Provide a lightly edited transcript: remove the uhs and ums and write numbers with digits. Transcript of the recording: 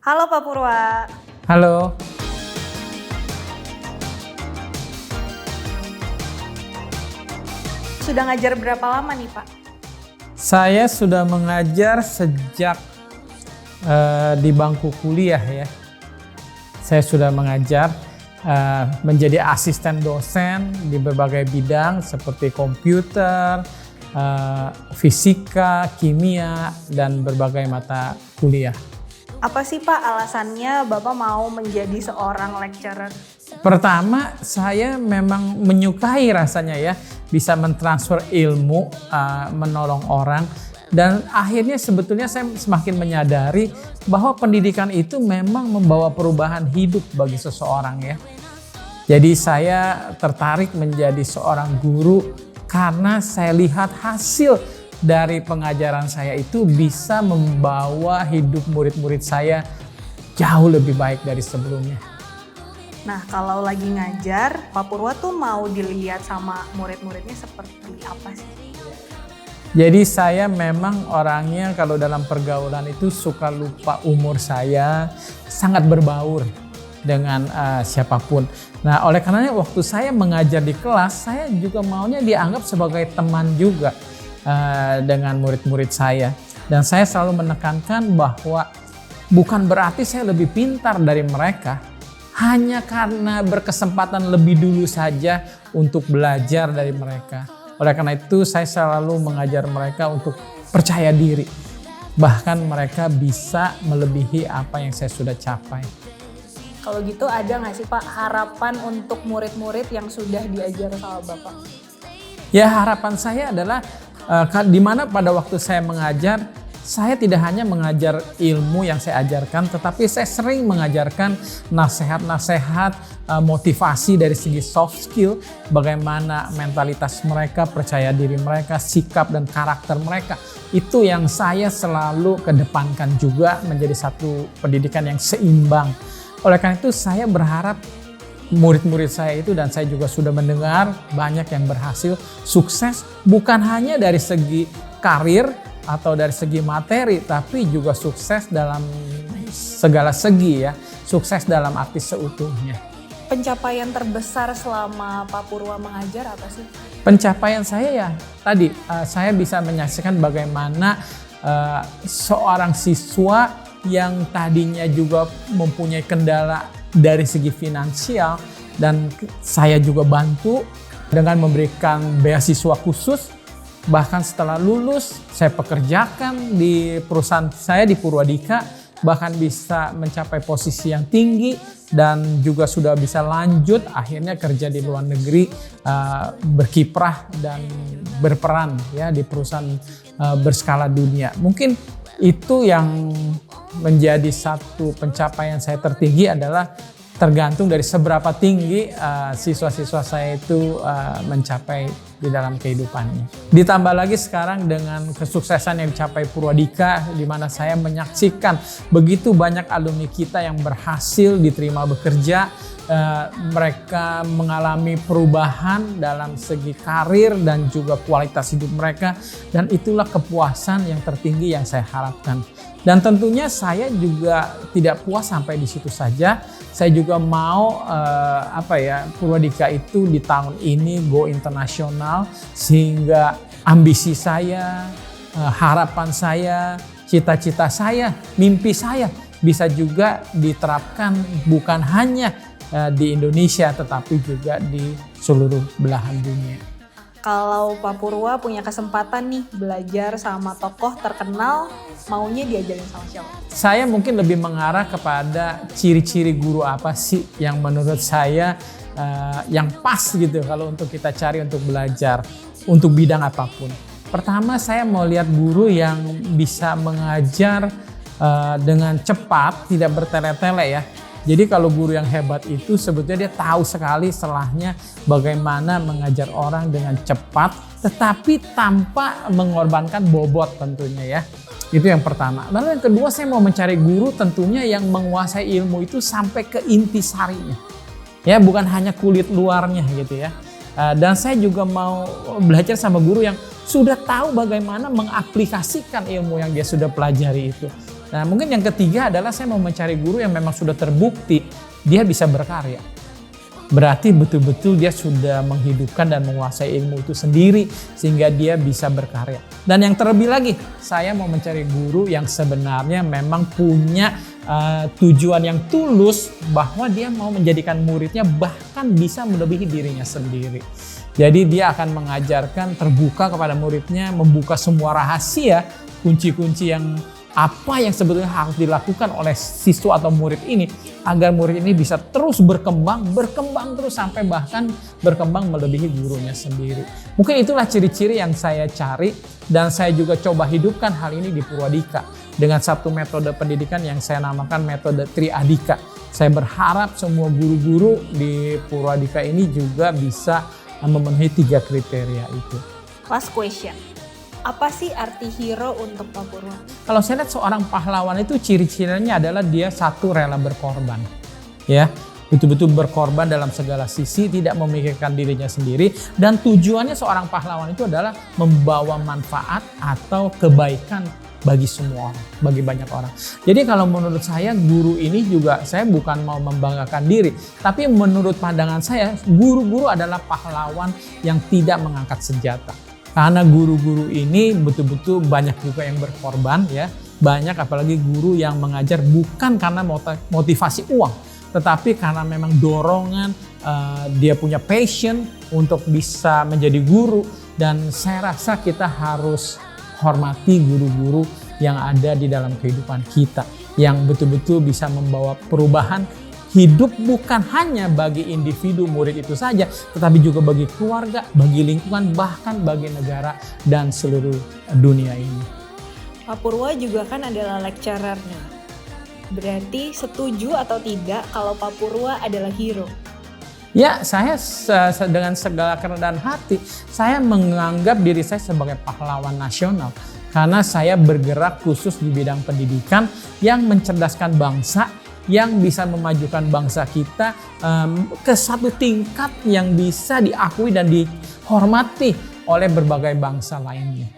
Halo Pak Purwa. Halo, Sudah ngajar berapa lama nih Pak? saya sudah mengajar sejak di bangku kuliah ya. Saya sudah mengajar menjadi asisten dosen di berbagai bidang seperti komputer, fisika, kimia, dan berbagai mata kuliah. Apa sih Pak alasannya Bapak mau menjadi seorang lecturer? Pertama, saya memang menyukai rasanya ya, bisa mentransfer ilmu, menolong orang. Dan akhirnya sebetulnya saya semakin menyadari bahwa pendidikan itu memang membawa perubahan hidup bagi seseorang ya. Jadi saya tertarik menjadi seorang guru karena saya lihat hasil dari pengajaran saya itu bisa membawa hidup murid-murid saya jauh lebih baik dari sebelumnya. Nah kalau lagi ngajar, Pak Purwa tuh mau dilihat sama murid-muridnya seperti apa sih? Jadi saya memang orangnya kalau dalam pergaulan itu suka lupa umur saya, sangat berbaur dengan siapapun. Nah oleh karenanya waktu saya mengajar di kelas, saya juga maunya dianggap sebagai teman juga dengan murid-murid saya. Dan saya selalu menekankan bahwa bukan berarti saya lebih pintar dari mereka, hanya karena berkesempatan lebih dulu saja untuk belajar dari mereka. Oleh karena itu saya selalu mengajar mereka untuk percaya diri. Bahkan mereka bisa melebihi apa yang saya sudah capai. Kalau gitu ada nggak sih Pak harapan untuk murid-murid yang sudah diajar sama Bapak? Ya harapan saya adalah di mana pada waktu saya mengajar, saya tidak hanya mengajar ilmu yang saya ajarkan, tetapi saya sering mengajarkan nasihat-nasihat, motivasi dari segi soft skill, bagaimana mentalitas mereka, percaya diri mereka, sikap dan karakter mereka. Itu yang saya selalu kedepankan juga menjadi satu pendidikan yang seimbang. Oleh karena itu saya berharap murid-murid saya itu, dan saya juga sudah mendengar banyak yang berhasil sukses bukan hanya dari segi karir atau dari segi materi, tapi juga sukses dalam segala segi ya, sukses dalam arti seutuhnya. Pencapaian terbesar selama Pak Purwa mengajar apa sih? Pencapaian saya ya tadi saya bisa menyaksikan bagaimana seorang siswa yang tadinya juga mempunyai kendala dari segi finansial, dan saya juga bantu dengan memberikan beasiswa khusus. Bahkan setelah lulus saya pekerjakan di perusahaan saya di Purwadika, bahkan bisa mencapai posisi yang tinggi dan juga sudah bisa lanjut akhirnya kerja di luar negeri, berkiprah dan berperan ya di perusahaan berskala dunia. Mungkin itu yang menjadi satu pencapaian saya tertinggi, adalah tergantung dari seberapa tinggi siswa-siswa saya itu mencapai di dalam kehidupannya. Ditambah lagi sekarang dengan kesuksesan yang dicapai Purwadika, di mana saya menyaksikan begitu banyak alumni kita yang berhasil diterima bekerja, mereka mengalami perubahan dalam segi karir dan juga kualitas hidup mereka, dan itulah kepuasan yang tertinggi yang saya harapkan. Dan tentunya saya juga tidak puas sampai di situ saja. Saya juga mau Purwadika itu di tahun ini go internasional, sehingga ambisi saya, harapan saya, cita-cita saya, mimpi saya bisa juga diterapkan bukan hanya di Indonesia tetapi juga di seluruh belahan dunia. Kalau Pak Purwa punya kesempatan nih belajar sama tokoh terkenal, maunya diajarin sama siapa? Saya mungkin lebih mengarah kepada ciri-ciri guru apa sih yang menurut saya yang pas gitu kalau untuk kita cari untuk belajar untuk bidang apapun. Pertama, saya mau lihat guru yang bisa mengajar dengan cepat, tidak bertele-tele ya. Jadi kalau guru yang hebat itu sebetulnya dia tahu sekali selahnya bagaimana mengajar orang dengan cepat, tetapi tanpa mengorbankan bobot tentunya ya. Itu yang pertama. Lalu yang kedua, saya mau mencari guru tentunya yang menguasai ilmu itu sampai ke intisarinya. Ya, bukan hanya kulit luarnya gitu ya. Dan saya juga mau belajar sama guru yang sudah tahu bagaimana mengaplikasikan ilmu yang dia sudah pelajari itu. Nah, mungkin yang ketiga adalah saya mau mencari guru yang memang sudah terbukti dia bisa berkarya. Berarti betul-betul dia sudah menghidupkan dan menguasai ilmu itu sendiri sehingga dia bisa berkarya. Dan yang terlebih lagi, saya mau mencari guru yang sebenarnya memang punya tujuan yang tulus bahwa dia mau menjadikan muridnya bahkan bisa melebihi dirinya sendiri. Jadi dia akan mengajarkan terbuka kepada muridnya, membuka semua rahasia, kunci-kunci yang apa yang sebetulnya harus dilakukan oleh siswa atau murid ini agar murid ini bisa terus berkembang terus sampai bahkan berkembang melebihi gurunya sendiri. Mungkin itulah ciri-ciri yang saya cari dan saya juga coba hidupkan hal ini di Purwadika dengan satu metode pendidikan yang saya namakan metode Triadika. Saya berharap semua guru-guru di Purwadika ini juga bisa memenuhi 3 kriteria itu. Last question. Apa sih arti hero untuk Pak Purwa? Kalau saya lihat seorang pahlawan itu ciri-cirinya adalah dia satu rela berkorban. Ya, betul-betul berkorban dalam segala sisi, tidak memikirkan dirinya sendiri dan tujuannya seorang pahlawan itu adalah membawa manfaat atau kebaikan bagi semua orang, bagi banyak orang. Jadi kalau menurut saya guru ini juga saya bukan mau membanggakan diri, tapi menurut pandangan saya guru-guru adalah pahlawan yang tidak mengangkat senjata. Karena guru-guru ini betul-betul banyak juga yang berkorban ya. Banyak apalagi guru yang mengajar bukan karena motivasi uang. Tetapi karena memang dorongan, dia punya passion untuk bisa menjadi guru. Dan saya rasa kita harus hormati guru-guru yang ada di dalam kehidupan kita. Yang betul-betul bisa membawa perubahan hidup bukan hanya bagi individu murid itu saja, tetapi juga bagi keluarga, bagi lingkungan, bahkan bagi negara dan seluruh dunia ini. Pak Purwa juga kan adalah lecturer nih. Berarti setuju atau tidak kalau Pak Purwa adalah hero? Ya, saya dengan segala kerendahan hati, saya menganggap diri saya sebagai pahlawan nasional. Karena saya bergerak khusus di bidang pendidikan yang mencerdaskan bangsa, yang bisa memajukan bangsa kita ke satu tingkat yang bisa diakui dan dihormati oleh berbagai bangsa lainnya.